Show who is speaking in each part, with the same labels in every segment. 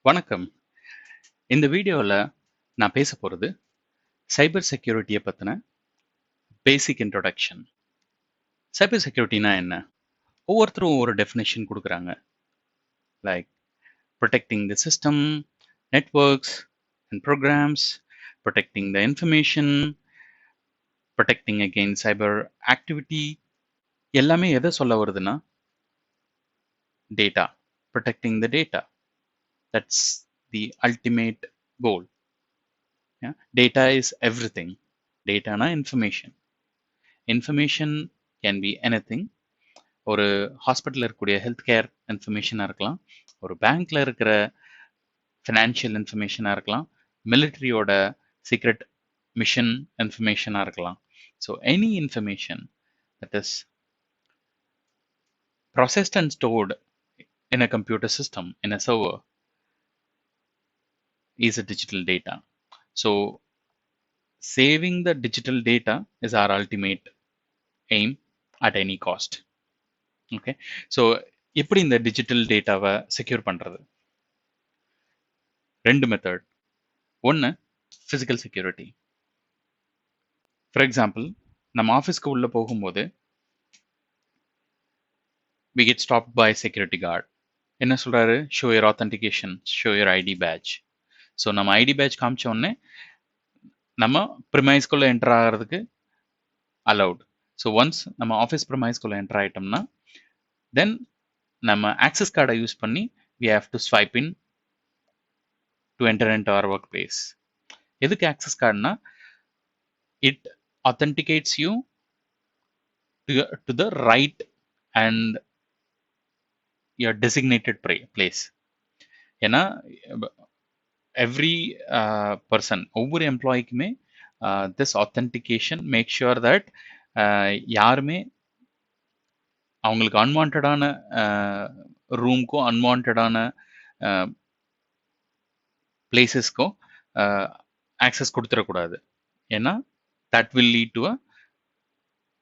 Speaker 1: வணக்கம். இந்த வீடியோவில் நான் பேச போகிறது சைபர் செக்யூரிட்டியை பற்றின பேசிக் இன்ட்ரோடக்ஷன். சைபர் செக்யூரிட்டினா என்ன? ஒவ்வொருத்தரும் ஒரு டெஃபினேஷன் கொடுக்குறாங்க. Like protecting the system, networks and programs, protecting the information, protecting against cyber activity. எல்லாமே எதை சொல்ல வருதுன்னா data, protecting the data. That's the ultimate goal. Data is everything. Data na information. Information can be anything. ஒரு ஹாஸ்பிட்டலில் இருக்கக்கூடிய health care இன்ஃபர்மேஷனாக இருக்கலாம், ஒரு பேங்க்ல இருக்கிற ஃபினான்ஷியல் இன்ஃபர்மேஷனாக இருக்கலாம், மிலிட்ரியோட சீக்ரெட் மிஷன் இன்ஃபர்மேஷனாக இருக்கலாம். So any information that is processed and stored in a computer system, in a server, is a digital data. So saving the digital data is our ultimate aim at any cost. Okay, so எப்படி இந்த digital டேட்டாவை secure பண்ணுறது? ரெண்டு method. ஒன்று physical security. For example, நம்ம ஆஃபீஸ்க்கு உள்ளே போகும்போது we get stopped by security guard. என்ன சொல்கிறாரு? Show your authentication, show your ID badge. So நம்ம ஐடி பேட்ச் காமிச்ச உடனே நம்ம ப்ரிமைஸ்குள்ளே என்டர் ஆகிறதுக்கு அலவுட். ஸோ ஒன்ஸ் நம்ம ஆஃபீஸ் ப்ரிமைஸ்குள்ளே என்டர் ஆகிட்டோம்னா தென் நம்ம ஆக்சஸ் கார்டை யூஸ் பண்ணி we have to swipe in to enter into our workplace. எதுக்கு ஆக்சஸ் கார்டுனா it authenticates you to the right and your designated place. ஏன்னா எவ்ரி பர்சன், ஒவ்வொரு எம்ப்ளாய்க்குமே this authentication make sure that யாருமே அவங்களுக்கு அன்வான்டான ரூம்க்கும் அன்வான்டான பிளேசஸ்க்கும் ஆக்சஸ் கொடுத்துடக்கூடாது. ஏன்னா that will lead to a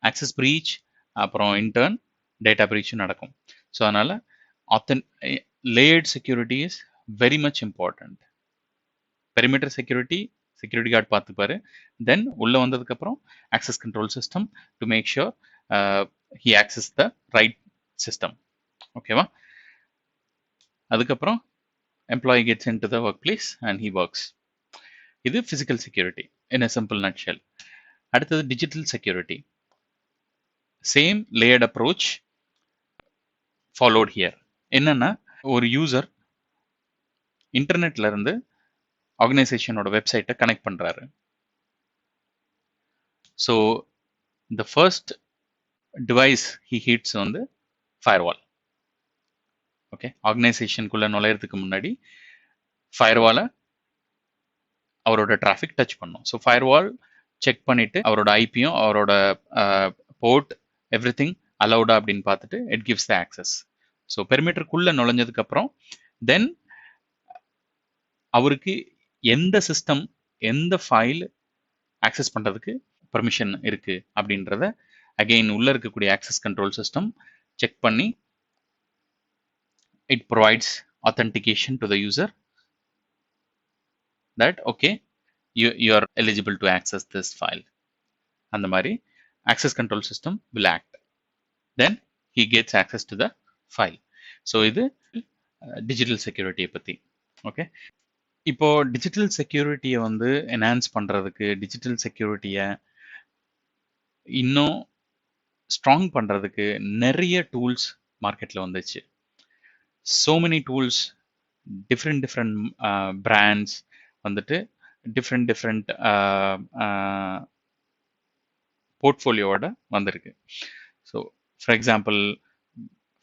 Speaker 1: access breach, அப்புறம் இன்டர்ன் டேட்டா பிரீச்சும் நடக்கும். ஸோ அதனால் layered security is very much important. Perimeter security guard பார்த்துப்பாரு. தென் உள்ளே வந்ததுக்கப்புறம் access control system to make sure he access the right system. ஓகேவா? அதுக்கப்புறம் employee gets into the workplace and he works. இது physical security in a simple nutshell. அடுத்தது digital security. Same layered approach followed here. என்னன்னா, ஒரு user இன்டர்நெட்ல இருந்து ஆர்கனைசேஷனோட வெப்சைட்டை connect பண்றாரு. So the first device he hits வந்து ஃபயர்வால். ஓகே, ஆர்கனைசேஷனுக்குள்ள நுழையிறதுக்கு முன்னாடி ஃபயர்வாலை அவரோட டிராஃபிக் டச் பண்ணும். ஸோ ஃபயர்வால் செக் பண்ணிட்டு அவரோட ஐபியும் அவரோட போர்ட் எவ்ரி திங் அலௌடா அப்படின்னு பார்த்துட்டு it gives the access. So பெரிமீட்டருக்குள்ள நுழைஞ்சதுக்கு அப்புறம் தென் அவருக்கு எந்த சிஸ்டம் எந்த ஃபைல் ஆக்சஸ் பண்றதுக்கு பர்மிஷன் இருக்கு அப்படின்றத அகெயின் உள்ள இருக்கக்கூடிய ஆக்சஸ் கண்ட்ரோல் சிஸ்டம் செக் பண்ணி it provides authentication to the user that okay, you are eligible to access this file. அந்த மாதிரி access control system will act. Then he gets access to the file. So இது digital security பத்தி. Okay, இப்போ digital செக்யூரிட்டியை வந்து enhance பண்றதுக்கு, digital செக்யூரிட்டியை இன்னும் strong பண்றதுக்கு நிறைய டூல்ஸ் மார்க்கெட்ல வந்துச்சு. so many tools, different brands வந்துட்டு different போர்ட்ஃபோலியோட வந்திருக்கு. So for example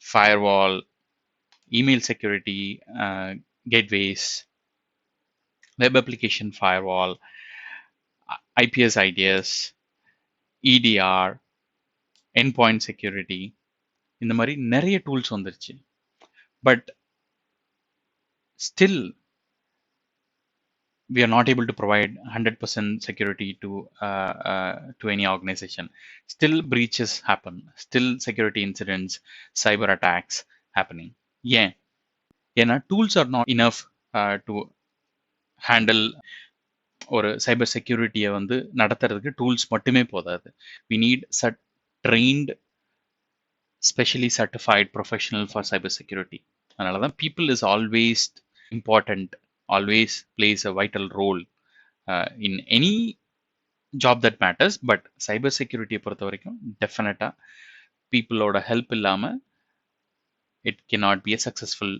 Speaker 1: firewall, email security, gateways, web application firewall, IPS IDS, EDR, endpoint security, இந்த மாதிரி நிறைய டூல்ஸ் வந்துருச்சு. But still, we are not able to provide 100% security to any organization. Still breaches happen. Still security incidents, cyber attacks happening. ஏன்னா tools are not enough to handle ஒரு cyber செக்யூரிட்டியை வந்து நடத்துறதுக்கு tools மட்டுமே போதாது. We need trained specially certified professional for cyber security. அதனால தான் people is always important, always place a vital role in any job that matters. But cyber செக்யூரிட்டியை பொறுத்த வரைக்கும் டெஃபினட்டாக பீப்புளோட ஹெல்ப் இல்லாமல் it cannot be a successful